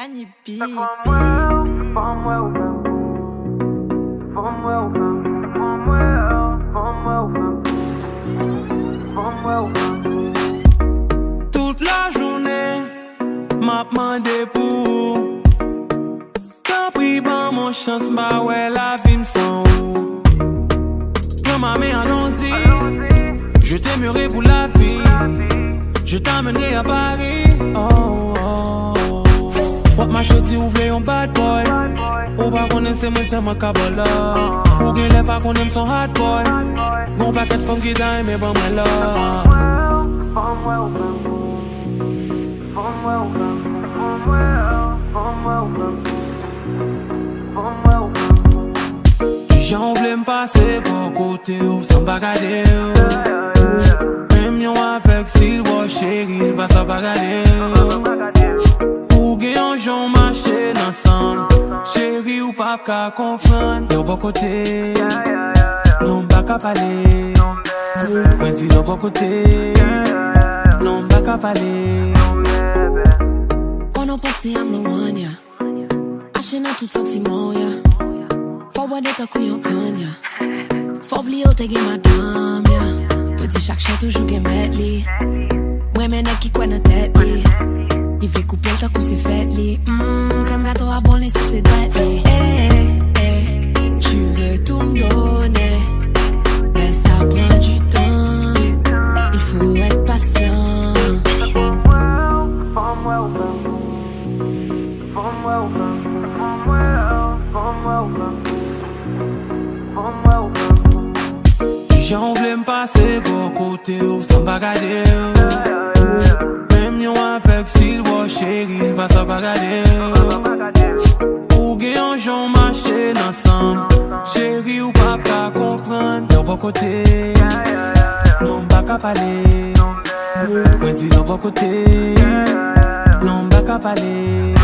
Annie Beats. Toute la journée, m'a demandé pour t'as pris ban mon chance, bah ouais la vie me sent où. Prends ma main, allons-y. Je t'aimerai pour la vie. Je t'amènerai à Paris. Oh, oh, oh. What ma chérie, ouvre un bad boy. Ou pas connaître moi, c'est ma cabala. Ou bien les pas qu'on aime son hard boy. Mon paquet de femmes qui t'aiment, mais bon, moi là. J'en voulais me passer pour côté sans bagader. Même yon avec s'il voit chérie, va s'en bagader. Pour gagner j'en marché ensemble. Chérie ou pas qu'à comprendre. Y'a bon côté, non pas qu'à parler. Ben si y'a bon côté, non pas qu'à parler. Quand on passe, I'm the one, yeah. Achète tout sentiment, yeah. Forward et ta couillon canne, yeah. Faut oublier où t'es madame, yeah. Yo dis chaque chien toujours gen medley. Ouais, maintenant qui quoi dans tête, li. Il veut couper le temps c'est fait, li. Comme gâteau abonné sur ses dettes, li. Tu veux tout me donner, mais ça prend du temps. Il faut être patient. J'en voulais me passer pour côté sans bagader. Même yon avec s'il voit chérie, va s'en bagader. Pour gagner j'en marché ensemble. Chérie ou pas qu'à comprendre. Y'a bon côté, non pas qu'à parler. Ben si y'a bon côté, non pas qu'à parler.